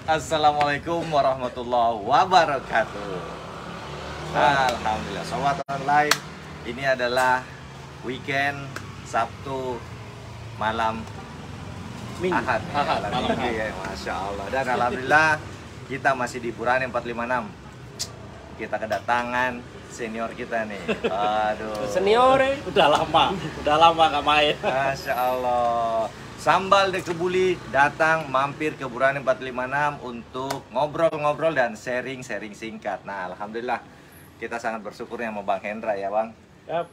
Assalamualaikum warahmatullahi wabarakatuh. Alhamdulillah, sobat online. Ini adalah weekend Sabtu malam Ahad. Malam Minggu ya, Masya Allah. Dan alhamdulillah kita masih di Purane 456. Kita kedatangan senior kita nih. Aduh. Senior udah lama nggak main. Masya Allah. Sambal de Kebuli datang mampir ke Purane 456 untuk ngobrol-ngobrol dan sharing-sharing singkat. Nah, alhamdulillah kita sangat bersyukur sama Bang Hendra ya, Bang. Yap.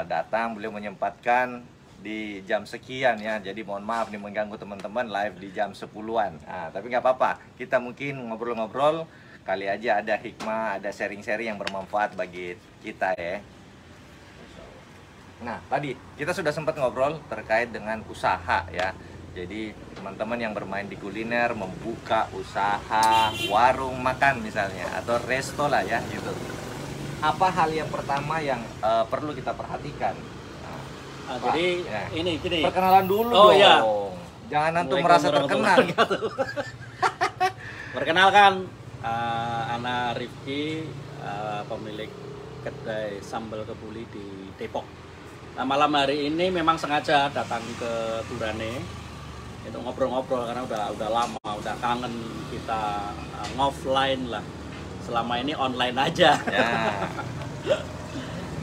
Datang beliau menyempatkan di jam sekian ya. Jadi mohon maaf nih mengganggu teman-teman live di jam 10-an. Nah, tapi nggak apa-apa. Kita mungkin ngobrol-ngobrol kali aja ada hikmah, ada sharing-sharing yang bermanfaat bagi kita ya. Nah, tadi kita sudah sempat ngobrol terkait dengan usaha ya. Jadi teman-teman yang bermain di kuliner membuka usaha warung makan misalnya atau resto lah ya gitu. Apa hal yang pertama yang perlu kita perhatikan? Jadi ya. ini gini. Perkenalan dulu Oh, dong. iya. Jangan antum merasa terkenal. Perkenalkan, Ana Rifki, pemilik kedai Sambal Kebuli di Depok. Nah, malam hari ini memang sengaja datang ke Purane itu ngobrol-ngobrol karena udah lama, udah kangen kita offline lah. Selama ini online aja. Ya.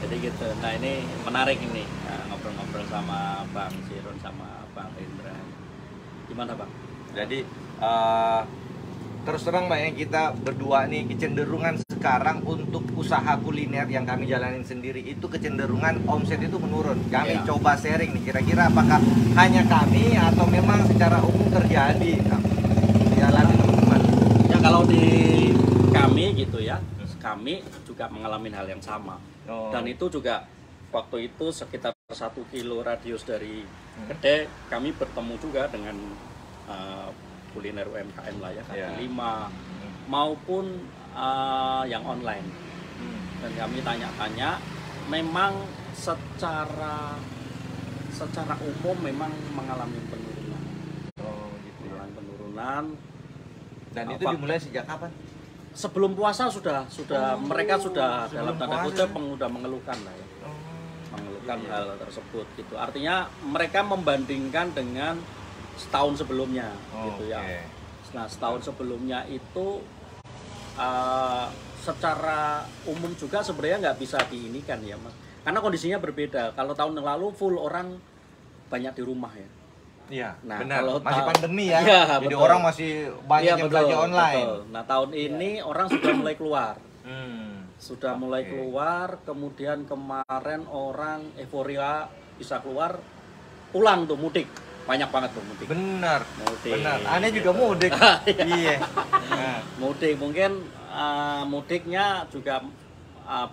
Jadi gitu. Nah, ini menarik ini ngobrol-ngobrol sama Bang Sirun sama Bang Hendra. Gimana, Bang? Jadi terus terang Mbak, kita berdua nih kecenderungan sekarang untuk usaha kuliner yang kami jalanin sendiri itu kecenderungan omset itu menurun. Kami coba sharing nih, kira-kira apakah hanya kami atau memang secara umum terjadi? Dialami teman-teman. Ya kalau di kami gitu ya, kami juga mengalami hal yang sama. Dan itu juga waktu itu sekitar 1 kilo radius dari kedai kami bertemu juga dengan kuliner UMKM lah ya, kaki lima maupun yang online. Dan kami tanya-tanya, memang secara umum memang mengalami penurunan. Gitu ya. Penurunan. Dan itu dimulai sejak kapan? Sebelum puasa sudah mereka sudah dalam tanda kutip sudah mengeluhkan lah ya. Mengeluhkan hal tersebut gitu. Artinya mereka membandingkan dengan setahun sebelumnya gitu ya. Nah, setahun sebelumnya itu secara umum juga sebenarnya nggak bisa diinikan ya, Mas. Karena kondisinya berbeda. Kalau tahun yang lalu full orang banyak di rumah ya. Iya, nah, benar. Kalau masih pandemi ya. Iya, jadi betul. orang masih banyak yang belanja online. Betul. Nah, tahun ini orang sudah mulai keluar. Sudah mulai keluar, kemudian kemarin orang euforia bisa keluar, pulang tuh mudik. Banyak banget tuh mudik. Benar. Mudik. Benar. Aneh juga mudik. Iya. Nah. Mudik mungkin mudiknya juga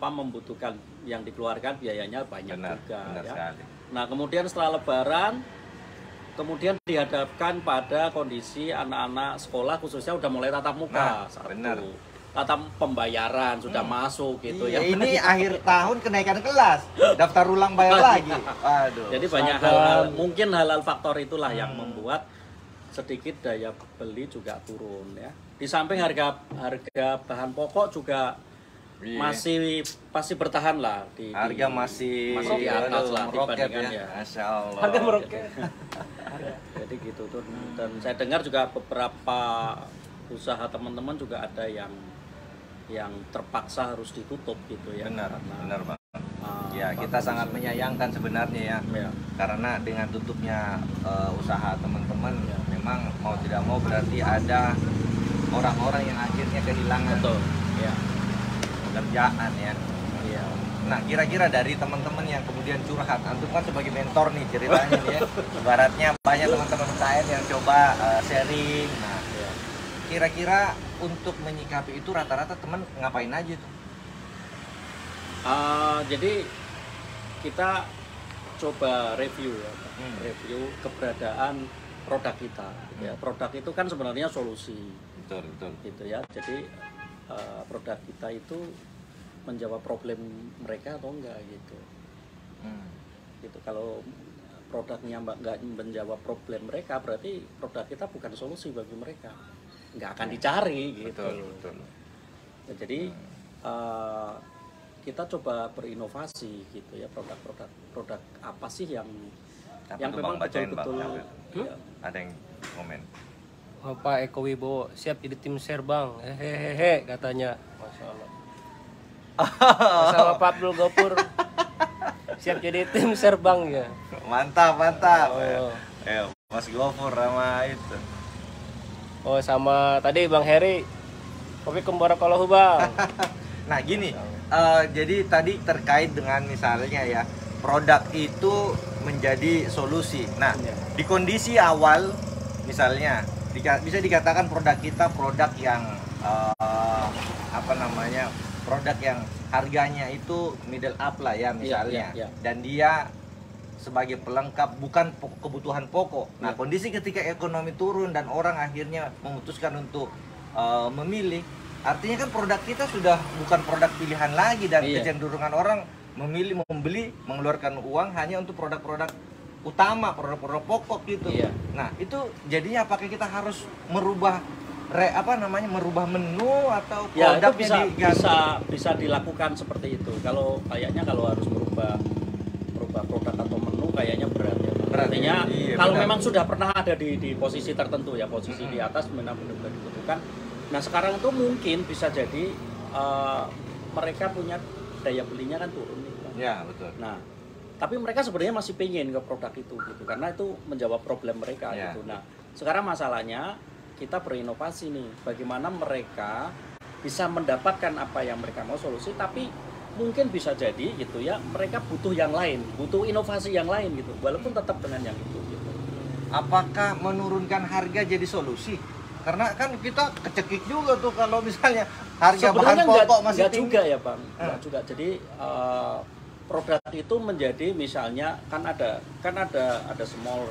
membutuhkan yang dikeluarkan biayanya banyak juga benar ya. Sekali. Nah, kemudian setelah lebaran kemudian dihadapkan pada kondisi anak-anak sekolah khususnya udah mulai tatap muka. Benar. Tatap pembayaran sudah masuk gitu ya. ya. Ini akhir tahun kenaikan kelas, daftar ulang bayar lagi. Aduh. Jadi banyak hal-hal, mungkin hal-hal faktor itulah yang membuat sedikit daya beli juga turun ya. Di samping harga bahan pokok juga masih bertahan lah harga masih di atas lah dibandingkan ya. Masya Allah. Harga meroket. Jadi gitu tuh. Dan saya dengar juga beberapa usaha teman-teman juga ada yang terpaksa harus ditutup gitu ya. Benar Bang. Ya, kita sangat menyayangkan sebenarnya ya. Karena dengan tutupnya usaha teman-teman memang mau tidak mau berarti ada orang-orang yang akhirnya kehilangan pekerjaan ya. Nah, kira-kira dari teman-teman yang kemudian curhat, antum kan sebagai mentor nih ceritanya nih ya. Ibaratnya banyak teman-teman saya yang coba sharing. Nah, kira-kira untuk menyikapi itu rata-rata teman ngapain aja tuh? Jadi kita coba review ya, review keberadaan produk kita. Ya, produk itu kan sebenarnya solusi. Betul. Gitu ya. Jadi produk kita itu menjawab problem mereka atau enggak gitu. Gitu. Kalau produknya nggak menjawab problem mereka, berarti produk kita bukan solusi bagi mereka. nggak akan dicari gitu. Betul. Nah, jadi kita coba berinovasi gitu ya, produk apa sih yang Bang, memang bacain, betul-betul Bang. ya. Ada yang komen. Pak Eko Wibowo siap jadi tim share bang, hehehe katanya. Masya Allah. Sama Pak Abdul Gopur siap jadi tim share bang ya. Mantap. Oh. Mas Gofur sama itu. Oh sama tadi Bang Heri, kopi kembara kalau bang. Nah gini, jadi tadi terkait dengan misalnya ya, produk itu menjadi solusi. Nah, di kondisi awal misalnya bisa dikatakan produk kita produk yang produk yang harganya itu middle up lah ya misalnya, dan dia sebagai pelengkap bukan kebutuhan pokok. Nah, kondisi ketika ekonomi turun dan orang akhirnya memutuskan untuk memilih, artinya kan produk kita sudah bukan produk pilihan lagi, dan kecenderungan orang memilih, membeli, mengeluarkan uang hanya untuk produk-produk utama, produk-produk pokok gitu. Nah, itu jadinya apakah kita harus merubah merubah menu atau produknya bisa dilakukan seperti itu. Kalau harus merubah produk atau menu kayaknya berat ya. Artinya kalau memang sudah pernah ada di posisi tertentu ya, posisi di atas benar-benar dibutuhkan. Nah, sekarang itu mungkin bisa jadi mereka punya daya belinya kan turun nih, Bang. Ya, betul. Nah, tapi mereka sebenarnya masih pengen ke produk itu gitu, karena itu menjawab problem mereka gitu. Nah, sekarang masalahnya kita berinovasi nih, bagaimana mereka bisa mendapatkan apa yang mereka mau, solusi, tapi mungkin bisa jadi gitu ya, mereka butuh yang lain, butuh inovasi yang lain gitu, walaupun tetap dengan yang itu gitu. Apakah menurunkan harga jadi solusi? Karena kan kita kecekik juga tuh kalau misalnya harga bahan pokok masih tinggi. Juga ya Bang, enggak juga. Jadi produk itu menjadi misalnya kan ada small,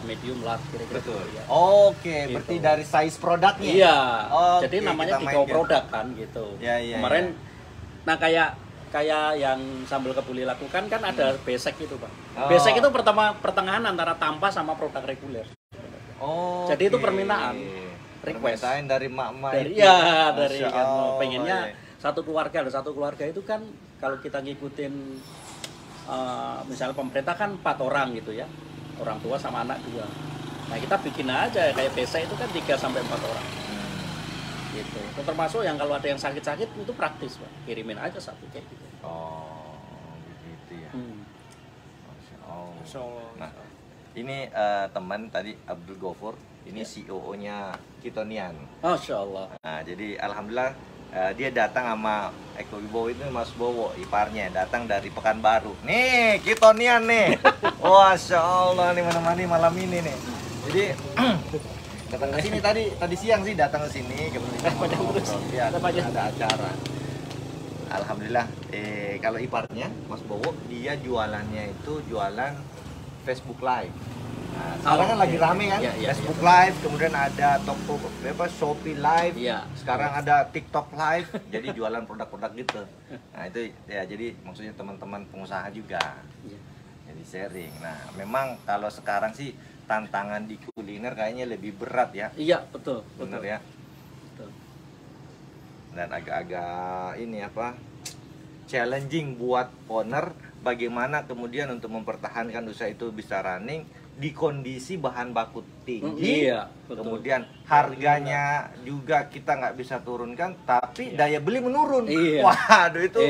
medium, large kira-kira. Betul. Ya. Oke, gitu. Berarti dari size produknya. Iya. Oke, jadi namanya tiga produk kan gitu. Kemarin nah kayak yang Sambal Kebuli lakukan kan ada basic itu, Pak. Basic itu pertengahan antara tanpa sama produk reguler. Jadi itu permintaan. Request dari mak-mak itu. Dari kan pengennya satu keluarga itu kan kalau kita ngikutin misalnya pemerintah kan 4 orang gitu ya, orang tua sama anak 2. Nah, kita bikin aja kayak basic itu kan 3 sampai 4 orang gitu. Itu termasuk yang kalau ada yang sakit-sakit itu praktis, Pak, kirimin aja satu kayak gitu. Begitu ya. Masya Allah. Nah, ini teman tadi Abdul Gofur, ini CEO-nya Kitonian. Masya Allah. Nah, jadi alhamdulillah dia datang sama Eko Wibowo itu, Mas Bowo iparnya, datang dari Pekanbaru. Nih, Kitonian nih. Masya Allah, nih menemani malam ini nih. Jadi datang ke sini tadi siang sih, datang ke sini kemudian ada acara. Alhamdulillah, kalau iparnya Mas Bowo, dia jualannya itu jualan Facebook Live. Nah, sekarang kan lagi rame kan, Facebook Live, kemudian ada toko Shopee Live, sekarang ada TikTok Live, jadi jualan produk-produk gitu. Nah itu ya, jadi maksudnya teman-teman pengusaha juga, jadi sharing. Nah memang kalau sekarang sih tantangan di kuliner kayaknya lebih berat ya. Iya betul. Bener ya. Betul. Dan agak-agak ini challenging buat owner, bagaimana kemudian untuk mempertahankan usaha itu bisa running di kondisi bahan baku tinggi, kemudian harganya juga kita nggak bisa turunkan, tapi daya beli menurun. Waduh, itu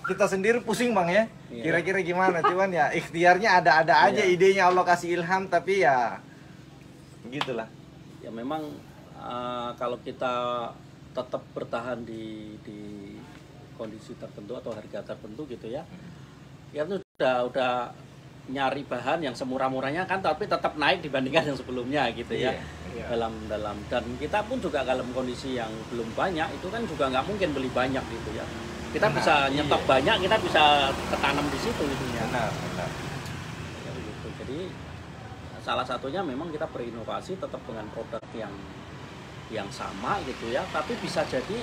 kita sendiri pusing Bang ya. Kira-kira gimana? Cuman ya ikhtiarnya ada aja, idenya Allah kasih ilham, tapi ya begitulah. Ya memang kalau kita tetap bertahan di kondisi tertentu atau harga tertentu gitu ya, ya itu udah nyari bahan yang semurah-murahnya kan, tapi tetap naik dibandingkan yang sebelumnya gitu ya. Dalam dan kita pun juga dalam kondisi yang belum banyak itu kan juga nggak mungkin beli banyak gitu ya. Kita bisa nyetok banyak, kita bisa ketanam di situ gitu ya. Benar. Ya, gitu. Jadi salah satunya memang kita berinovasi tetap dengan produk yang sama gitu ya, tapi bisa jadi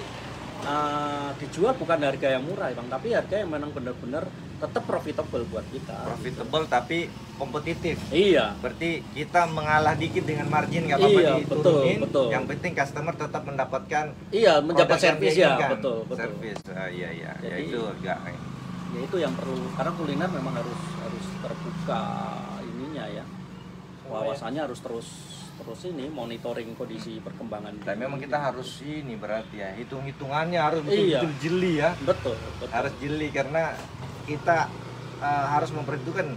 dijual bukan harga yang murah Bang, tapi harga yang memang benar-benar tetap profitable buat kita. Profitable tapi kompetitif. Iya. Berarti kita mengalah dikit dengan margin nggak apa-apa Iya, diturunin. betul. Yang penting customer tetap mendapatkan Iya, mendapat produk yang servis dia ya, inginkan. betul. Servis. Iya. Ya Jadi, itu agak. Ya itu yang perlu, karena kuliner memang harus terbuka ininya ya. Wawasannya harus terus ini monitoring kondisi perkembangan. Dan memang kita harus ini berarti ya, hitung-hitungannya harus Iya. betul-betul jeli ya. Betul. Harus jeli karena kita harus memperhitungkan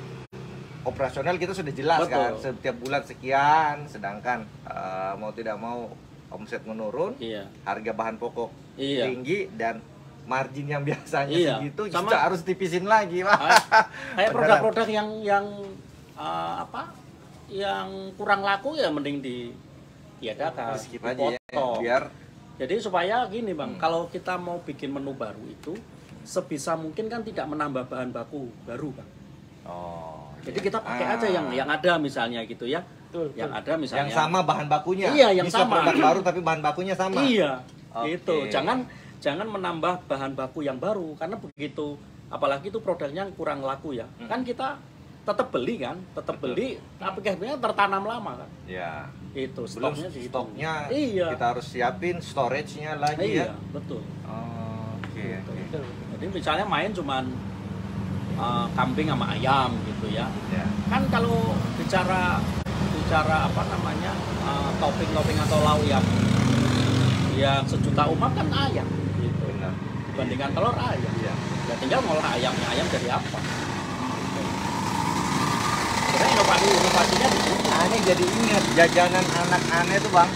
operasional kita sudah jelas Betul. kan, setiap bulan sekian, sedangkan mau tidak mau omset menurun, Iya. harga bahan pokok Iya. tinggi dan margin yang biasanya Iya. segitu Sama- kita harus tipisin lagi, Pak. Kayak Beneran. produk-produk yang yang kurang laku ya mending ditiadakan, Skip aja ya, dipotong. biar Jadi supaya gini Bang, kalau kita mau bikin menu baru itu sebisa mungkin kan tidak menambah bahan baku baru Bang. Jadi kita pakai aja yang ada misalnya gitu ya. Betul, Yang ada misalnya yang sama bahan bakunya. Iya, yang Bisa sama. produk baru tapi bahan bakunya sama. Iya, Oke. gitu. Jangan menambah bahan baku yang baru karena begitu, apalagi itu produknya kurang laku ya. Kan kita tetap beli kan, Betul. beli, tapi akhirnya tertanam lama kan. Ya. Itu Belum stoknya segitu. stoknya Iya. kita harus siapin storage-nya lagi Iya, ya. betul. Oke. Betul. Jadi misalnya main cuman kambing sama ayam gitu ya. Ya. Kan kalau bicara apa namanya topping atau lauk yang sejuta umat kan ayam gitu. Benar. Dibandingkan telur ayam. Iya. Ya tinggal ngolah ayamnya, ayam dari apa? Sebenarnya inovasinya di situ. Aneh jadi ingat jajanan anak aneh tuh Bang.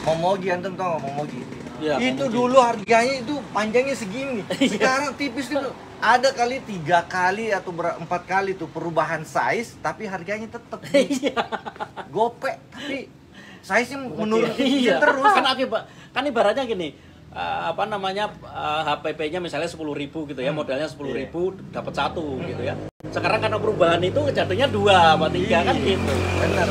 Momogi antum tau nggak Momogi? Iya, itu Momogi. dulu harganya itu panjangnya segini. Sekarang tipis itu. Ada kali 3 kali atau 4 kali tuh perubahan size, tapi harganya tetap gopek. Tapi size-nya menurun Iya. terus. Kan ibaratnya gini, apa namanya HPP-nya misalnya 10.000 gitu ya, modalnya 10.000 dapat 1 gitu ya. Sekarang karena perubahan itu jatuhnya 2 apa 3 kan gitu. Benar.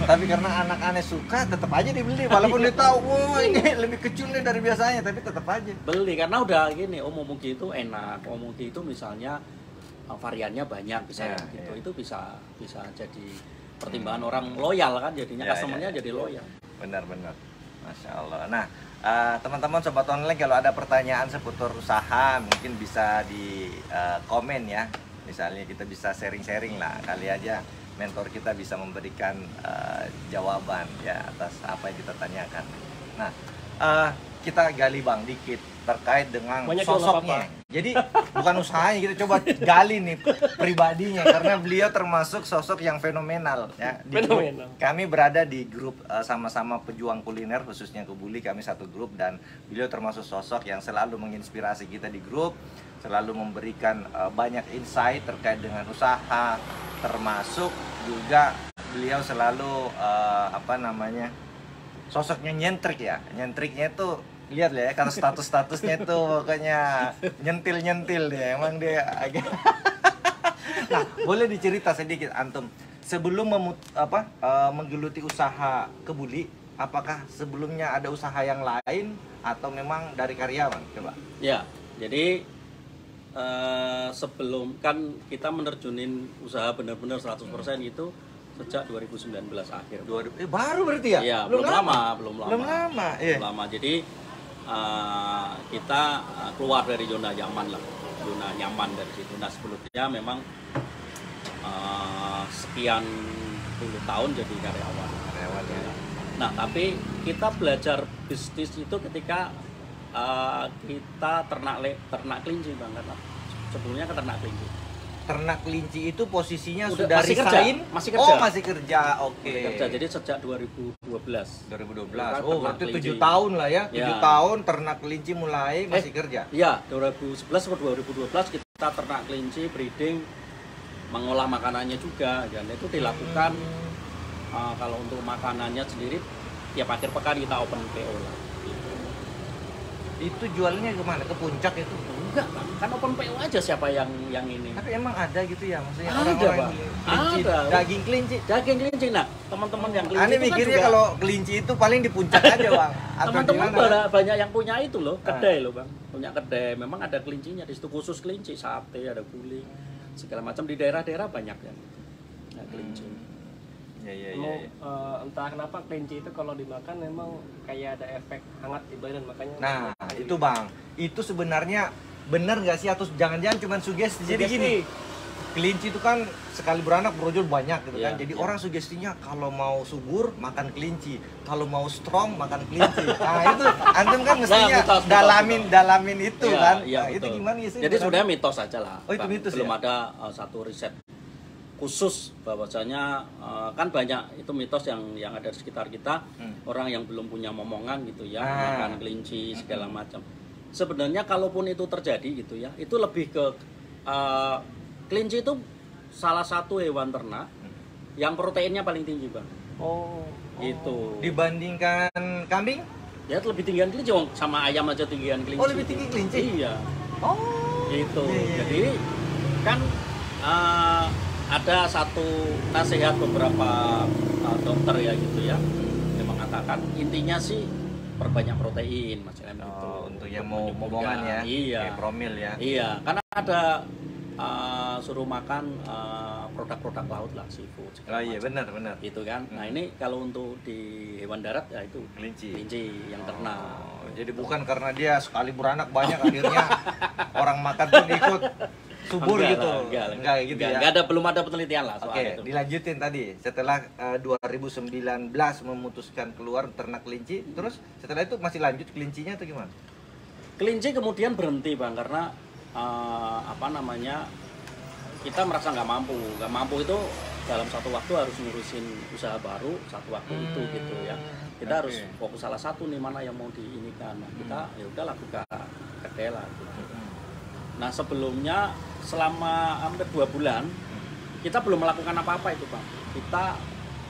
Tapi karena anak aneh suka, tetap aja dibeli. Walaupun dia tahu, wah ini lebih kecil nih dari biasanya, tapi tetap aja. Beli karena udah gini, Momogi itu enak. Momogi itu misalnya variannya banyak misalnya Ya, gitu. ya. Itu bisa jadi pertimbangan orang loyal kan jadinya, Ya, customer-nya ya. jadi loyal. Benar. Masya Allah. Nah, teman-teman sobat online kalau ada pertanyaan seputar usaha mungkin bisa di komen ya. Misalnya kita bisa sharing-sharing lah, kali aja mentor kita bisa memberikan jawaban ya atas apa yang kita tanyakan. Nah, kita gali Bang dikit terkait dengan Banyak juga sosoknya. Jadi bukan usahanya, kita coba gali nih pribadinya karena beliau termasuk sosok yang fenomenal ya. Fenomenal. Kami berada di grup sama-sama pejuang kuliner khususnya Kebuli, kami satu grup dan beliau termasuk sosok yang selalu menginspirasi kita di grup, selalu memberikan banyak insight terkait dengan usaha, termasuk juga beliau selalu sosoknya nyentrik ya. Nyentriknya itu lihat ya karena statusnya itu pokoknya nyentil dia, emang dia agak. Nah, boleh dicerita sedikit antum sebelum menggeluti usaha Kebuli, apakah sebelumnya ada usaha yang lain atau memang dari karyawan? Coba. Ya, jadi sebelum kan kita menerjunin usaha benar-benar 100% itu sejak 2019 akhir. Baru berarti ya? Iya, belum lama. Belum lama. Iya. Belum lama. Jadi kita keluar dari zona nyaman lah, zona nyaman dari situ. Nah sebelumnya memang sekian puluh tahun jadi karyawan. Ya. Nah tapi kita belajar bisnis itu ketika kita ternak kelinci Bang, karena sebelumnya kan ternak kelinci. Ternak kelinci itu posisinya Udah, sudah masih kerja, resign? masih kerja. Oh, masih kerja. Oke. Kerja jadi sejak 2012. 2012. Ternak Oh, berarti kelinci. 7 tahun lah ya. 7 Ya. tahun ternak kelinci mulai masih kerja. Iya, 2011 atau 2012 kita ternak kelinci, breeding, mengolah makanannya juga, dan itu dilakukan kalau untuk makanannya sendiri tiap akhir pekan kita open PO lah. Gitu. Itu jualnya kemana? Ke puncak itu? Enggak kan open PO aja siapa yang ini. Tapi emang ada gitu ya, maksudnya Ada, orang-orang Pak. yang kelinci, Ada. daging kelinci. Daging kelinci, nah teman-teman yang kelinci Aneh itu kan mikirnya juga- kalau kelinci itu paling di puncak aja, Bang. Atau Teman-teman gimana? banyak yang punya itu loh, kedai loh bang, punya kedai. Memang ada kelincinya di situ, khusus kelinci, sate, ada guling, segala macam di daerah-daerah banyak yang kelinci. Ya. Entah kenapa kelinci itu kalau dimakan memang kayak ada efek hangat di badan, makanya. Nah, itu bang, itu sebenarnya benar nggak sih atau jangan-jangan cuma sugesti? Jadi gini, kelinci itu kan sekali beranak brojol banyak gitu kan. Jadi orang sugestinya kalau mau subur makan kelinci, kalau mau strong makan kelinci. Nah itu antum kan mestinya dalamin itu kan. Iya, itu gimana sih? Jadi sebenarnya mitos aja lah. Oh itu mitos belum ya? ada satu riset khusus bahwasanya kan banyak itu mitos yang ada di sekitar kita, orang yang belum punya momongan gitu ya, makan kelinci segala macam. Sebenarnya kalaupun itu terjadi gitu ya, itu lebih ke kelinci itu salah satu hewan ternak yang proteinnya paling tinggi bang. Gitu. Dibandingkan kambing? Ya lebih tinggian kelinci, sama ayam aja tinggian kelinci. Oh lebih tinggi kelinci? Iya. Oh. Gitu. Iya. Jadi kan ada satu nasihat beberapa dokter ya gitu ya, yang mengatakan intinya sih perbanyak protein macam itu. Untuk yang mau momongan ya? Iya. Kayak promil ya? Iya, karena ada suruh makan produk-produk laut lah, seafood. Oh iya benar. Gitu kan. Nah ini kalau untuk di hewan darat ya itu Kelinci yang ternak. Jadi bukan karena dia sekali beranak banyak akhirnya orang makan pun ikut subur gitu. Enggak gitu ya. Enggak ada, belum ada penelitian lah soal itu. Dilanjutin tadi. Setelah 2019 memutuskan keluar ternak kelinci, terus setelah itu masih lanjut kelincinya atau gimana? Kelinci kemudian berhenti bang karena kita merasa nggak mampu itu dalam satu waktu harus ngurusin usaha baru satu waktu itu gitu ya. Kita harus fokus salah satu nih, mana yang mau diinikan. Nah, kita ya udahlah buka kedai lah gitu. Nah sebelumnya selama hampir 2 bulan kita belum melakukan apa-apa itu bang. Kita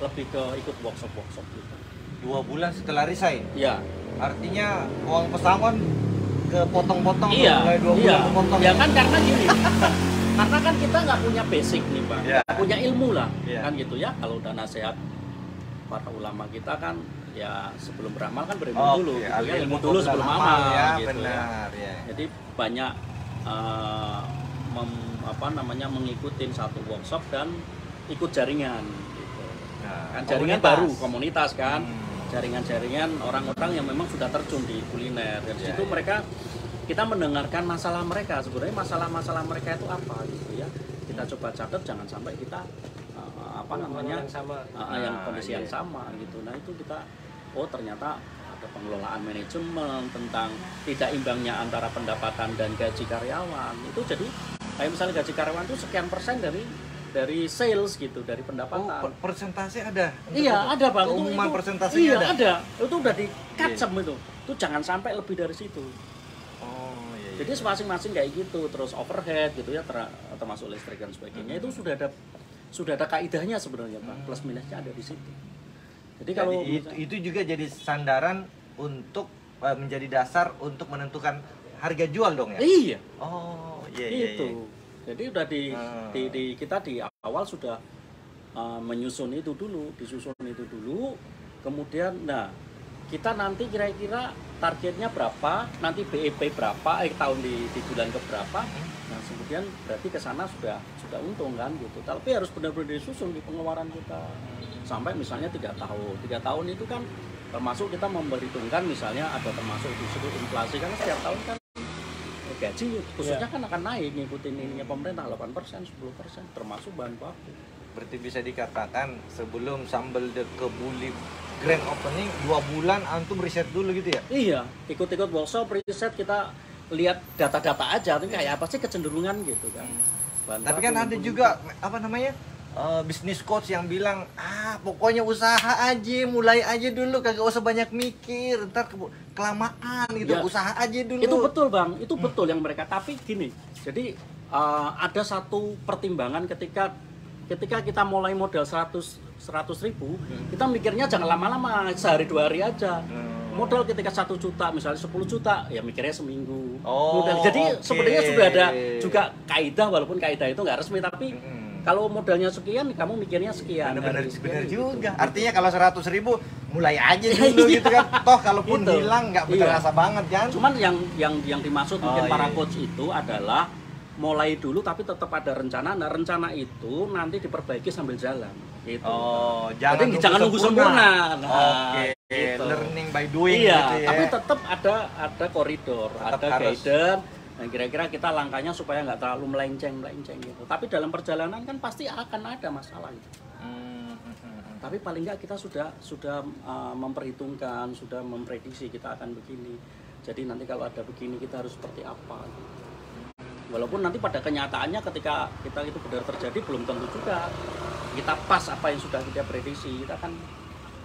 lebih ke ikut workshop gitu. 2 bulan setelah resign? Iya. Artinya uang pesangon kepotong-potong? Iya. 2 bulan kepotong? Ya kan karena gini. Karena kan kita nggak punya basic nih bang, nggak punya ilmu lah, kan gitu ya. Kalau udah nasihat para ulama kita kan ya sebelum beramal kan berilmu dulu, gitu ya. Ilmu dulu sebelum amal ya, gitu benar, ya. Jadi banyak mengikuti satu workshop dan ikut jaringan gitu. Nah, Kan jaringan baru, komunitas kan, jaringan-jaringan orang-orang yang memang sudah terjun di kuliner. Dari situ kita mendengarkan masalah mereka, sebenarnya masalah-masalah mereka itu apa gitu ya. Kita coba catat, jangan sampai kita yang kondisi yang sama gitu. Nah itu kita ternyata ada pengelolaan manajemen tentang tidak imbangnya antara pendapatan dan gaji karyawan. Itu jadi kayak misalnya gaji karyawan itu sekian persen dari sales gitu, dari pendapatan. Persentase ada? Iya ada bang. Umuman persentasenya ada. Itu udah di-kacem itu jangan sampai lebih dari situ. Jadi masing-masing kayak gitu, terus overhead gitu ya, termasuk listrik dan sebagainya, itu sudah ada kaidahnya sebenarnya Pak, plus minusnya ada di situ. Jadi kalau itu juga jadi sandaran untuk menjadi dasar untuk menentukan harga jual dong ya? Iya. Iya. Jadi udah kita di awal sudah menyusun itu dulu, kemudian kita nanti kira-kira targetnya berapa, nanti BEP berapa, tahun di bulan keberapa. Nah, kemudian berarti ke sana sudah untung kan gitu. Tapi harus benar-benar disusun di pengeluaran kita. Sampai misalnya 3 tahun. 3 tahun itu kan termasuk kita memperhitungkan misalnya ada termasuk di situ inflasi, karena setiap tahun kan gaji khususnya kan akan naik ngikutin ininya pemerintah 8%, 10% termasuk bahan baku. Berarti bisa dikatakan sebelum sambal de kebuli grand opening 2 bulan antum riset dulu gitu ya? Iya, ikut-ikut workshop, riset, kita lihat data-data aja, tapi kayak apa sih kecenderungan gitu kan. Tapi kan ada juga bisnis coach yang bilang pokoknya usaha aja, mulai aja dulu, kagak usah banyak mikir, ntar kelamaan gitu, usaha aja dulu. Itu betul bang, itu betul yang mereka. Tapi gini, jadi ada satu pertimbangan ketika kita mulai modal 100.000, kita mikirnya jangan lama-lama, sehari 2 hari aja. Modal ketika 1 juta, misalnya 10 juta, ya mikirnya seminggu. Jadi sebenarnya sudah ada juga kaidah, walaupun kaidah itu nggak resmi, tapi Kalau modalnya sekian, kamu mikirnya sekian. Bener Dari bener sekian juga. gitu. Artinya kalau 100.000 mulai aja dulu gitu kan. Toh kalaupun Gitu. hilang nggak Iya. berasa banget kan. Cuman yang dimaksud mungkin Oh, para iya. coach itu adalah mulai dulu tapi tetap ada rencana. Nah, rencana itu nanti diperbaiki sambil jalan. Gitu. Oh, Jadi jangan nunggu sempurna. Nah, Oke, gitu. learning by doing Iya, gitu ya. tapi tetap ada koridor, Tetap ada harus. guidance. Dan kira-kira kita langkahnya supaya nggak terlalu melenceng gitu. Tapi dalam perjalanan kan pasti akan ada masalah gitu. Tapi paling nggak kita sudah memperhitungkan, sudah memprediksi kita akan begini. Jadi nanti kalau ada begini kita harus seperti apa. Gitu. Walaupun nanti pada kenyataannya ketika kita itu benar terjadi belum tentu juga kita pas apa yang sudah kita prediksi. Kita kan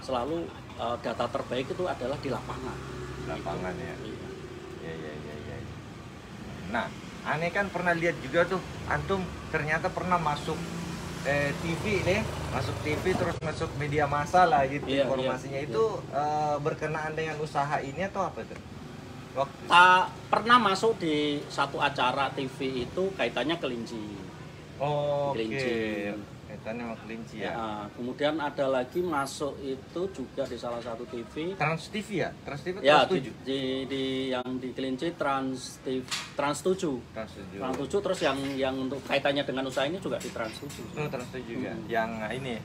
selalu data terbaik itu adalah di lapangan. Lapangan ya. Iya. Iya. Nah, aneh kan pernah lihat juga tuh, antum ternyata pernah masuk TV nih, masuk TV terus masuk media massa lah gitu Iya, informasinya iya. itu berkenaan dengan usaha ini atau apa tuh? Waktu Pernah masuk di satu acara TV itu kaitannya kelinci. oh, oke. Kelinci. Kaitannya sama kelinci ya. Kemudian ada lagi masuk itu juga di salah satu TV. Trans TV ya? Trans TV Ya, Trans 7. di yang di kelinci Trans 7. Trans 7. Trans 7 terus yang untuk kaitannya dengan usaha ini juga di Trans 7. Oh, Trans 7 juga. Hmm. Yang ini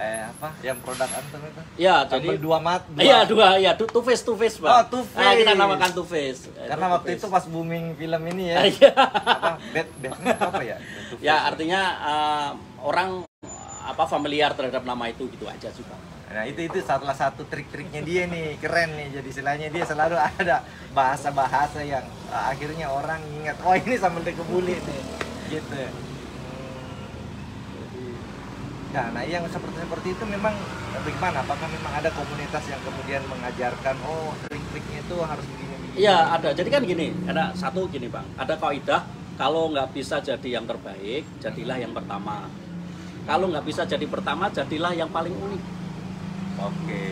apa? Yang produk antum itu? Ya, Sambal jadi dua mat. iya two face Bang. Oh, two Nah, kita face. namakan two face. Karena waktu itu pas booming film ini ya. Iya. Apa? Batman apa ya? Two Face. Ya, artinya orang familiar terhadap nama itu gitu aja sih, Bang. Nah itu salah satu trik-triknya dia nih, keren nih. Jadi istilahnya dia selalu ada bahasa-bahasa yang akhirnya orang ingat, oh ini sambal dikebuli nih, gitu. Nah yang seperti itu memang bagaimana? Apakah memang ada komunitas yang kemudian mengajarkan, oh trik-triknya itu harus begini-begini? Iya, ada. Jadi kan gini, ada satu gini, Bang. Ada kaidah, kalau nggak bisa jadi yang terbaik, jadilah yang pertama. Kalau nggak bisa jadi pertama, jadilah yang paling unik. Oke.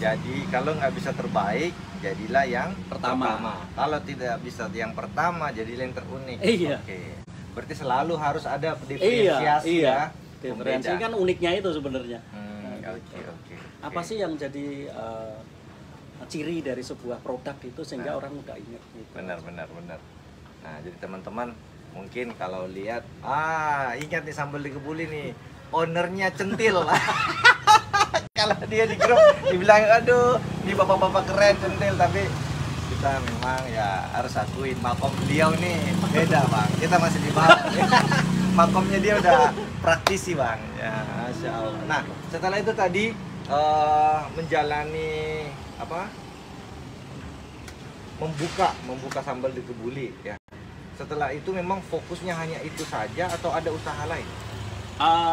Jadi kalau nggak bisa terbaik, jadilah yang Pertama. Kalau tidak bisa yang pertama, jadilah yang terunik. Iya. Oke. Berarti selalu harus ada diferensiasi Iya. ya. Diferensi Pembeda. kan uniknya itu sebenarnya. Oke. Apa sih yang jadi ciri dari sebuah produk itu sehingga Nah. orang mudah ingat gitu. Benar. Nah, jadi teman-teman mungkin kalau lihat, ingat nih sambal dikebuli nih, ownernya centil. Kalau dia di grup dibilang, aduh, ini bapak-bapak keren centil, tapi kita memang ya harus akuin makom beliau nih beda bang. Kita masih di bawah. Makomnya dia udah praktisi bang. Ya, masya Allah. Nah, setelah itu tadi menjalani apa? Membuka sambal dikebuli ya. Setelah itu memang fokusnya hanya itu saja atau ada usaha lain?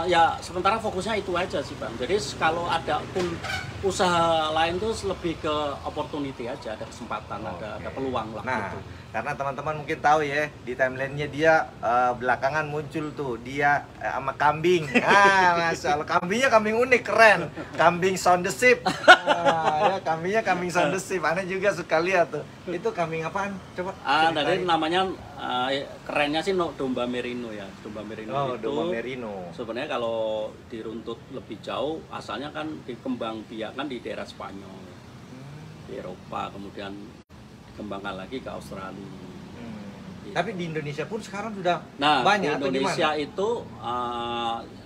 Ya sementara fokusnya itu aja sih Bang. Jadi kalau ada pun usaha lain tuh lebih ke opportunity aja, ada kesempatan, ada peluang lah. Nah, gitu. karena teman-teman mungkin tahu ya di timelinenya dia belakangan muncul tuh dia sama kambing. Masya Allah, kambingnya kambing unik keren, kambing sound the ship. Ya kambingnya kambing sound the ship. Aneh juga suka lihat tuh. Itu kambing apaan? Coba. Dari namanya kerennya sih domba merino ya, domba merino Oh, itu. domba merino. Sebenarnya kalau diruntut lebih jauh, asalnya kan dikembangbiakkan di daerah Spanyol, di Eropa, kemudian dikembangkan lagi ke Australia. Gitu. Tapi di Indonesia pun sekarang sudah Nah, banyak di Indonesia itu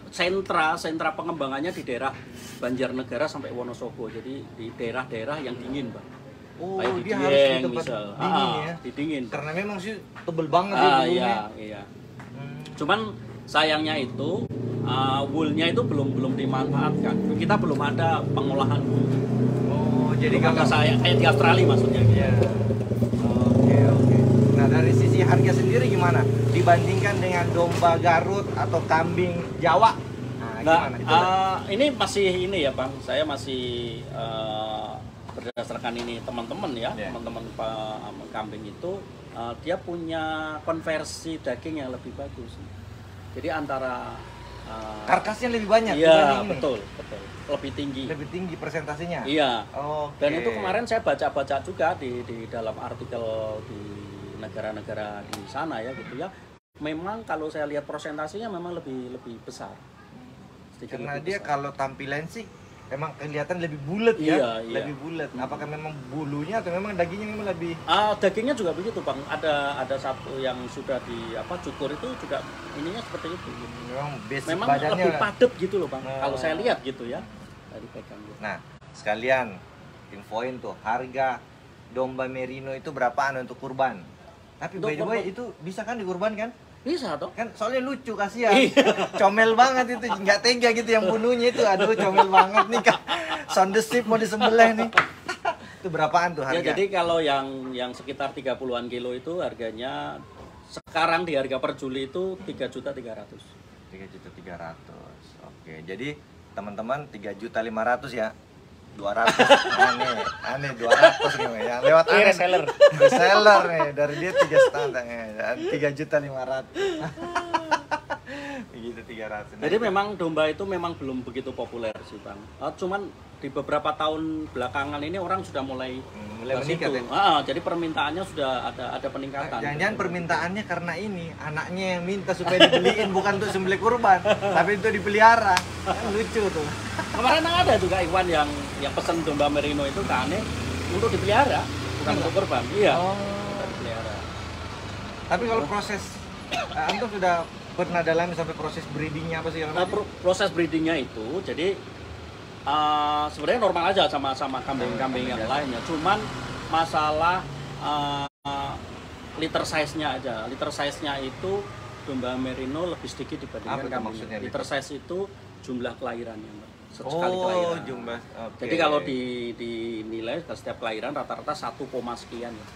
sentra pengembangannya di daerah Banjarnegara sampai Wonosobo. Jadi di daerah-daerah yang dingin, Bang. Oh, Kayak di dia harus di Dieng, tempat misal. dingin ya. Di dingin. Karena memang sih tebel banget ya bulunya. Iya. Cuman sayangnya itu woolnya itu belum dimanfaatkan. Kita belum ada pengolahan wool. Oh, jadi Belum ada kalau kayak di Australia maksudnya. Iya. Oke. Nah, dari sisi harga sendiri gimana? Dibandingkan dengan domba Garut atau kambing Jawa? Nah, gimana? Itu Ini masih ini ya Bang, saya masih berdasarkan ini teman-teman ya, Yeah. teman-teman kambing itu dia punya konversi daging yang lebih bagus. Jadi antara karkasnya lebih banyak iya dibanding ini? betul, lebih tinggi. Lebih tinggi presentasinya? Iya. Oke. Dan itu kemarin saya baca-baca juga di dalam artikel di negara-negara di sana ya gitu ya. memang kalau saya lihat persentasenya memang lebih besar. Sedikit Karena lebih dia besar. kalau tampilan sih emang kelihatan lebih bulat ya, Iya, iya. lebih bulat. Apakah memang bulunya atau memang dagingnya memang lebih? Dagingnya juga begitu bang. Ada satu yang sudah cukur itu juga ininya seperti itu. Gitu. Memang basic Memang badannya. lebih padat gitu loh bang. Oh. Kalau saya lihat gitu ya dari pegang. Gitu. Nah, sekalian infoin tuh harga domba merino itu berapaan untuk kurban. Tapi by the way itu bisa kan dikurbankan? Bisa toh? Kan soalnya lucu kasihan. Comel banget itu, nggak tega gitu yang bunuhnya itu. Aduh, comel banget nih Kak. Sound the sheep mau disembelih nih. Itu berapaan tuh harga? Ya, jadi kalau yang sekitar 30-an kilo itu harganya sekarang di harga per Juli itu 3.300.000. 3.300.000. Oke, jadi teman-teman 3.500.000 ya. 200 aneh 200 nih yang lewat aneh reseller nih dari dia 3.500.000 gitu 300. Jadi memang domba itu memang belum begitu populer sih bang. Cuman di beberapa tahun belakangan ini orang sudah mulai meningkat ya. Jadi permintaannya sudah ada peningkatan. Jangan-jangan permintaannya karena ini anaknya yang minta supaya dibeliin bukan untuk sembelih kurban, tapi untuk dipelihara. Kan lucu tuh. Kemarin ada juga Iwan yang pesen domba merino itu ke Ane untuk dipelihara, bukan untuk kurban. Iya. Untuk dipelihara. Tapi kalau proses antum sudah pernah dalami sampai proses breedingnya apa sih? Proses breedingnya itu jadi sebenarnya normal aja sama kambing-kambing yang lainnya. Cuman masalah liter size-nya aja. Liter size-nya itu domba merino lebih sedikit dibandingkan kambing. Liter size itu jumlah kelahirannya, Mbak. Sekali kelahiran. Jumlah. Okay. Jadi kalau dinilai setiap kelahiran rata-rata 1, sekian ya.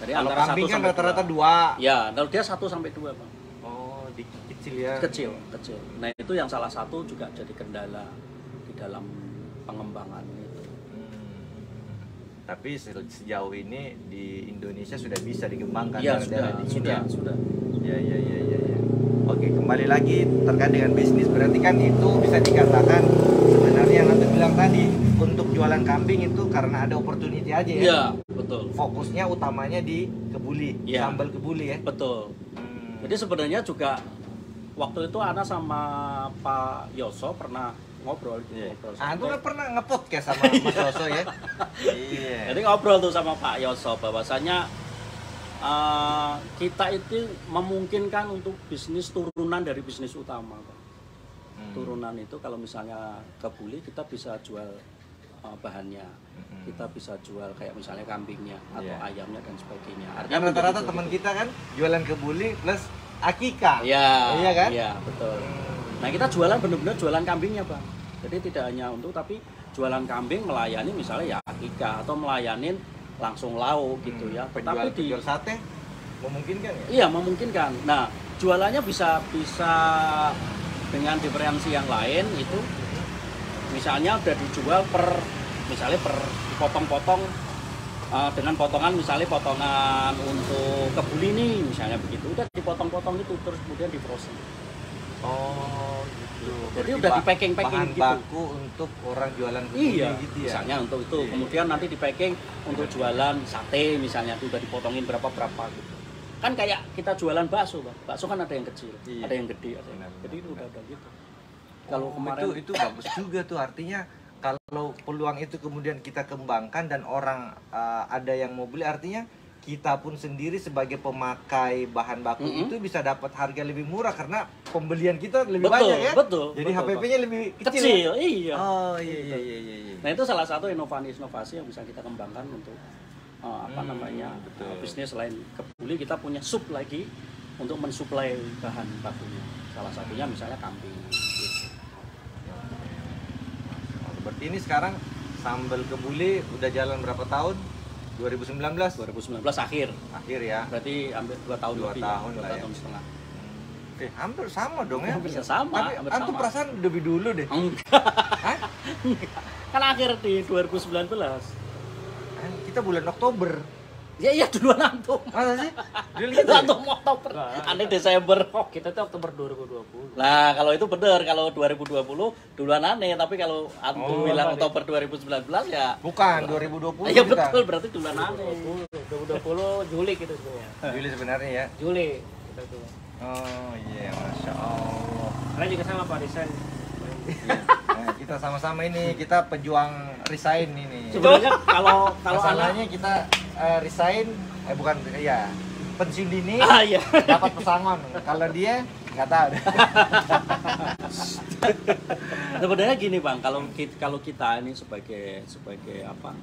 Jadi kalau antara kambing 1 kan sampai rata-rata 2. Ya, kalau dia 1 sampai 2, Bang. Oh, kecil ya. Kecil. Nah, itu yang salah satu juga jadi kendala di dalam pengembangan itu. Tapi sejauh ini di Indonesia sudah bisa dikembangkan. Iya, sudah. Ya. Oke, kembali lagi terkait dengan bisnis. Berarti kan itu bisa dikatakan sebenarnya yang Anda bilang tadi untuk jualan kambing itu karena ada opportunity aja ya. Iya, betul. Fokusnya utamanya di kebuli, sambal kebuli ya. Betul. Jadi sebenarnya juga waktu itu Ana sama Pak Yoso pernah ngobrol gitu. Aku kan pernah nge-podcast sama Mas Yoso ya. Iya. Jadi ngobrol tuh sama Pak Yoso bahwasanya kita itu memungkinkan untuk bisnis turunan dari bisnis utama, Pak. Turunan itu kalau misalnya kebuli kita bisa jual bahannya, kita bisa jual kayak misalnya kambingnya atau ayamnya dan sebagainya. Artinya rata-rata teman kita kan jualan kebuli plus akikah. Iya kan? Iya, betul. Nah, kita jualan benar-benar jualan kambingnya, Bang. Jadi tidak hanya untuk tapi jualan kambing melayani misalnya ya akikah atau melayanin langsung lauk gitu ya. Penjual sate memungkinkan ya? Iya, memungkinkan. Nah, jualannya bisa dengan diferensi yang lain itu misalnya udah dijual misalnya dipotong-potong dengan potongan misalnya potongan untuk kebuli nih misalnya begitu udah dipotong-potong itu terus kemudian diproses. Oh gitu. Jadi udah di packing gitu. Baku untuk orang jualan kebuli gitu ya. Misalnya untuk itu kemudian nanti di packing untuk jualan sate misalnya itu udah dipotongin berapa gitu. Kan kayak kita jualan bakso, Bang. Bakso kan ada yang kecil, ada yang gede, ada yang jadi itu udah gitu. Kalau kemarin itu bagus juga tuh artinya kalau peluang itu kemudian kita kembangkan dan orang ada yang mau beli artinya kita pun sendiri sebagai pemakai bahan baku itu bisa dapat harga lebih murah karena pembelian kita lebih banyak ya. Betul. Jadi HPP-nya lebih kecil. Ya? Iya. Oh iya. Nah, itu salah satu inovasi yang bisa kita kembangkan untuk bisnis selain kebuli kita punya sub lagi untuk mensuplai bahan bakunya. Salah satunya misalnya kambing. Gitu. Berarti ini sekarang sambal kebuli udah jalan berapa tahun? 2019 akhir ya. Berarti hampir 2 tahun lebih. 2 tahun lah ya. 2 tahun setengah. Hampir sama dong ya. Bisa sama. Tapi antum perasaan lebih dulu deh. Hah? Kan akhir di 2019. Kita bulan Oktober. Iya duluan antum. Masa sih? Itu antum Oktober. Aneh Desember. Kita tuh Oktober 2020. Nah, kalau itu benar, kalau 2020 duluan aneh, tapi kalau antum bilang Oktober 2019 ya bukan 2020. Iya betul, berarti duluan aneh. 2020 Juli gitu sebenarnya. Juli sebenarnya ya. Juli kita tuh. Oh iya, masya Allah. Kalian juga sama Pak desain. Nah, kita sama-sama ini, kita pejuang resign ini. Sebenarnya kalau Masalahnya kita resign, bukan ya pensiun dini, iya. dapat pesangon. Kalau dia nggak tahu. Sebenarnya gini Bang, kalau kita ini sebagai apa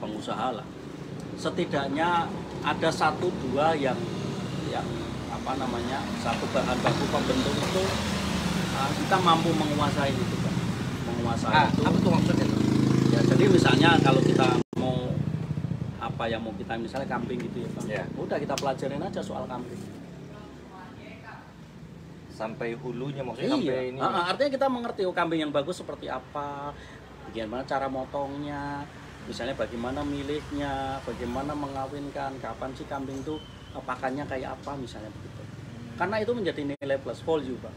pengusaha lah, setidaknya ada 1-2 yang apa namanya, satu bahan baku pembentuk itu kita mampu menguasai itu Bang, menguasai itu. Apa tuh maksudnya tuh? Ya, jadi misalnya kalau kita mau apa yang mau kita misalnya kambing gitu ya Bang, Ya. udah kita pelajarin aja soal kambing. Sampai hulunya maksudnya sampai ini. Artinya kita mengerti kambing yang bagus seperti apa, bagaimana cara motongnya, misalnya bagaimana milihnya, bagaimana mengawinkan, kapan sih kambing itu pakannya kayak apa misalnya begitu. Karena itu menjadi nilai plus value Pak.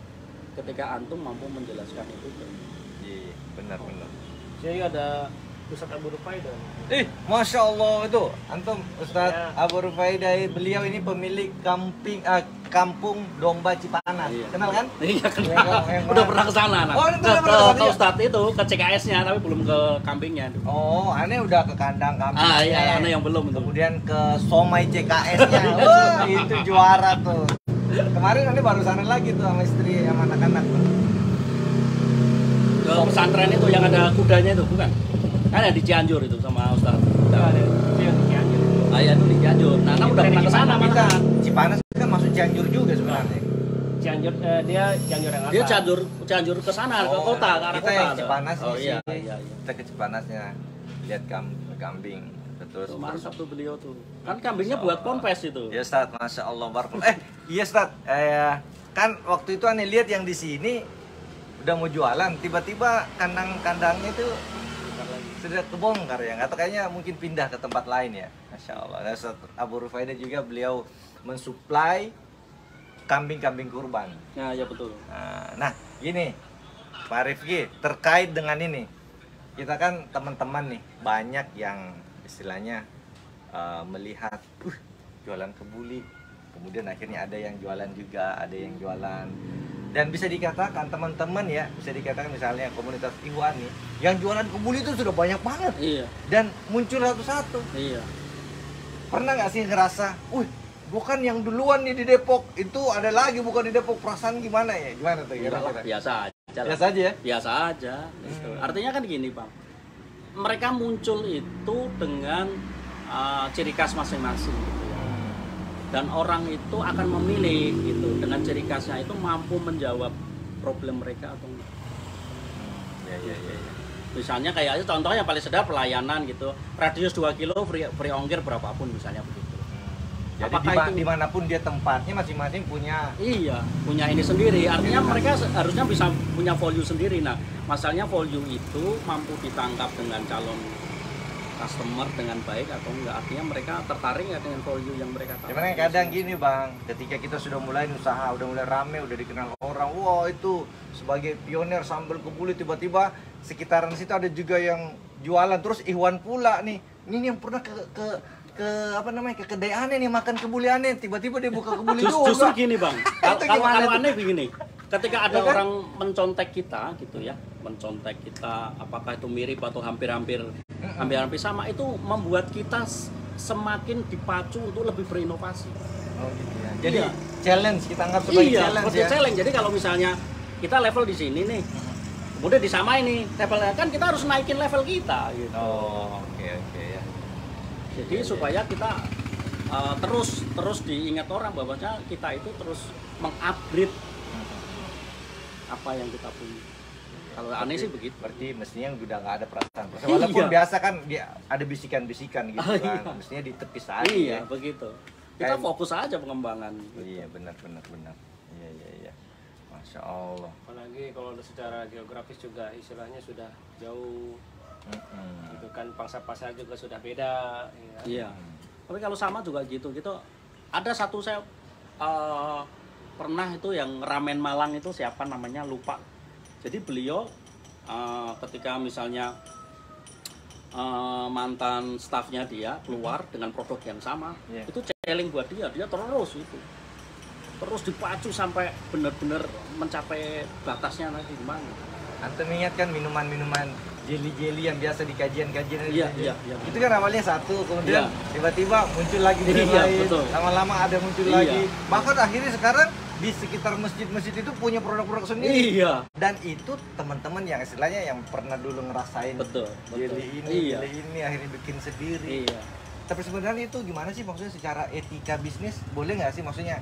Ketika antum mampu menjelaskan itu. Iya, benar. Jadi ada Ustadz Abu Rufaidah. Masya Allah itu antum Ustadz Ya. Abu Rufaidah, beliau ini pemilik kampung domba Cipanas. Iya. Kenal kan? Iya kan. Yang Udah pernah ke sana. Oh, itu udah pernah ke sana, ke ya? Ustadz itu, ke CKS-nya tapi belum ke kambingnya. Oh, aneh udah ke kandang kambing. Iya, aneh yang belum itu. Kemudian ke somai CKS-nya. Wah, itu juara tuh. Kemarin aneh baru sana lagi tuh sama istri sama anak-anak. Ke pesantren itu yang ada kudanya itu bukan? Kan ada di Cianjur itu sama Ustadz. Ada itu yang di Cianjur. Iya itu di Cianjur. Nah, udah pernah ke sana Kita malah. Cipanas kan masuk Cianjur juga sebenarnya. Cianjur, dia Cianjur yang Dia atas. Cianjur ke sana, ke kota, ke arah kita kota. yang Cipanas Oh di iya, sini. iya. Kita ke Cipanasnya lihat kambing. Terus Tuh, mantap tuh beliau tuh. Kan kambingnya buat ponpes itu. Ya Ustaz, Masya Allah barakallah. Iya Ustaz, kan waktu itu aneh lihat yang di sini udah mau jualan, tiba-tiba kandang-kandangnya itu sudah kebongkar ya, atau kayaknya mungkin pindah ke tempat lain ya. Masya Allah. Dan Ustaz Abu Rufaidah juga beliau mensuplai kambing-kambing kurban. Nah, ya betul. Nah, gini Pak Rifki, terkait dengan ini, kita kan teman-teman nih banyak yang istilahnya melihat jualan kebuli, kemudian akhirnya ada yang jualan juga, ada yang jualan, dan bisa dikatakan teman-teman ya, bisa dikatakan misalnya komunitas Ikhwan nih yang jualan kebuli itu sudah banyak banget. Iya. Dan muncul satu-satu. Iya. Pernah nggak sih ngerasa, bukan yang duluan nih di Depok, itu ada lagi bukan di Depok, perasaan gimana ya? Gimana tuh kira-kira? Biasa aja. Biasa aja ya? Biasa aja. Gitu. Artinya kan gini, Bang. Mereka muncul itu dengan ciri khas masing-masing gitu ya. Dan orang itu akan memilih gitu dengan ciri khasnya itu mampu menjawab problem mereka atau enggak. Ya. Misalnya kayak contohnya paling sederhana pelayanan gitu. Radius 2 kilo free ongkir berapapun misalnya begitu. Jadi Apakah itu dimanapun dia tempatnya masing-masing punya. Iya, punya ini sendiri. Artinya mereka harusnya bisa punya value sendiri. Nah, masalahnya value itu mampu ditangkap dengan calon customer dengan baik atau enggak. Artinya mereka tertarik ya dengan value yang mereka tahu. Cuman kadang gini Bang, ketika kita sudah mulai usaha, udah mulai rame, udah dikenal orang, wah itu sebagai pionir sambal kebuli, tiba-tiba sekitaran situ ada juga yang jualan, terus Ikhwan pula nih. Ini yang pernah ke apa namanya, ke kedai aneh nih, makan kebuli aneh, tiba-tiba dia buka kebuli Justru juga. gini Bang, Itu kalau gimana tuh? aneh begini, ketika ada Ya kan? orang mencontek kita gitu ya, mencontek kita, apakah itu mirip atau hampir-hampir sama, itu membuat kita semakin dipacu untuk lebih berinovasi. Oh gitu ya. Jadi Iya. challenge, kita anggap sebagai Iya, challenge seperti ya. challenge. Jadi kalau misalnya kita level di sini nih, kemudian disamain nih levelnya, kan kita harus naikin level kita gitu. Oh, oke ya. Jadi supaya kita terus diingat orang bahwasanya kita itu terus mengupgrade apa yang kita punya. Kalau aneh sih begitu. Berarti mestinya udah nggak ada perasaan. Iya. Walaupun biasa kan dia ada bisikan-bisikan gitu Oh, kan. iya. Mestinya ditepis aja. Iya, ya. begitu. Kita Kayak- fokus aja pengembangan. Iya, benar. Iya. Masya Allah. Apalagi kalau secara geografis juga istilahnya sudah jauh, gitu kan, pangsa pasar juga sudah beda. Ya. Iya. Tapi kalau sama juga gitu. Ada satu saya pernah itu yang ramen Malang itu siapa namanya lupa. Jadi beliau ketika misalnya mantan stafnya dia keluar dengan produk yang sama, Iya. itu challenge buat dia terus itu. terus dipacu sampai benar-benar mencapai batasnya nanti gimana. Antum ingat kan minuman-minuman jelly-jelly yang biasa di kajian-kajian itu? Iya. Itu kan awalnya satu, kemudian Iya. tiba-tiba muncul lagi brand Iya, lain, betul. lama-lama ada muncul Iya. lagi. Bahkan akhirnya sekarang di sekitar masjid-masjid itu punya produk-produk sendiri. Iya. Dan itu teman-teman yang istilahnya yang pernah dulu ngerasain Betul. jelly ini, Iya. jelly ini akhirnya bikin sendiri. Iya. Tapi sebenarnya itu gimana sih maksudnya secara etika bisnis? Boleh nggak sih maksudnya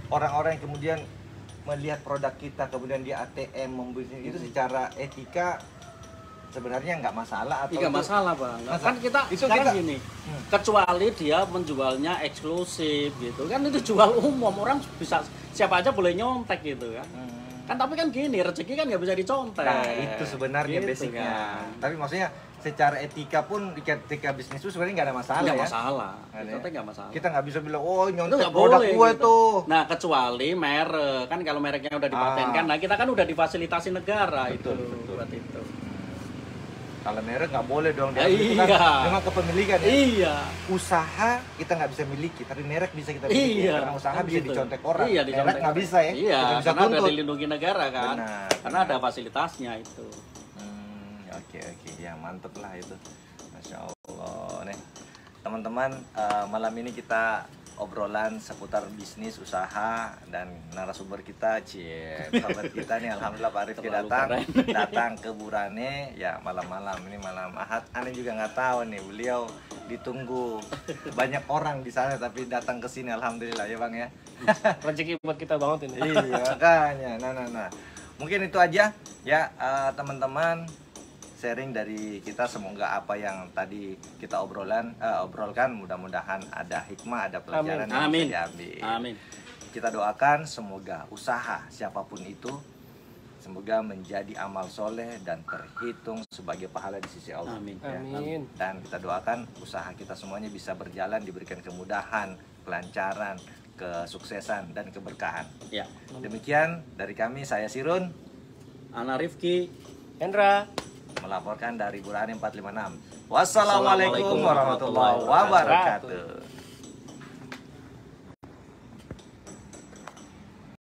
orang-orang yang kemudian melihat produk kita kemudian di ATM membeli itu secara etika sebenarnya nggak masalah atau Tidak itu- masalah bang, Masa- kan kita itu sekarang kita- gini, kecuali dia menjualnya eksklusif gitu kan, itu jual umum, orang bisa siapa aja boleh nyontek gitu kan. Kan tapi kan gini, rezeki kan nggak bisa dicontek. Nah itu sebenarnya Gitu basicnya. kan. Tapi maksudnya secara etika pun ketika bisnis itu sebenarnya nggak ada masalah Nggak ya. masalah, Nggak ada dicontek nggak masalah. Kita nggak bisa bilang oh Itu nyontek nggak produk boleh gue gitu. tuh. Nah kecuali merek kan, kalau mereknya udah dipatenkan, nah kita kan udah difasilitasi negara. Betul, itu betul. buat itu. Kalau merek nggak boleh dong. Ya, Itu kan iya. memang kepemilikan ya. Iya. Usaha kita nggak bisa miliki, tapi merek bisa kita miliki. Iya, Karena usaha kan bisa gitu. dicontek orang. Iya, merek dicontek nggak orang. bisa ya. Iya, kita bisa karena udah tuntut. dilindungi negara kan. Benar, Karena benar. ada fasilitasnya itu. Oke, ya mantep lah itu. Masya Allah nih teman-teman, malam ini kita obrolan seputar bisnis usaha dan narasumber kita sahabat kita nih, alhamdulillah Pak Rifki Terlalu datang ke Burane ya malam-malam ini, malam Ahad. Aneh juga nggak tahu nih, beliau ditunggu banyak orang di sana tapi datang ke sini, alhamdulillah ya Bang ya. Rezeki buat kita banget ini. Iya makanya, nah mungkin itu aja ya teman-teman, sharing dari kita. Semoga apa yang tadi kita obrolkan mudah-mudahan ada hikmah, ada pelajaran yang Amin. bisa diambil. Amin. Kita doakan semoga usaha siapapun itu semoga menjadi amal soleh dan terhitung sebagai pahala di sisi Allah. Amin. Ya. Amin. Dan kita doakan usaha kita semuanya bisa berjalan, diberikan kemudahan, kelancaran, kesuksesan dan keberkahan. Ya. Demikian dari kami, saya Sirun Ana Rifki. Hendra. melaporkan dari Burane 456. Wassalamualaikum warahmatullahi wabarakatuh.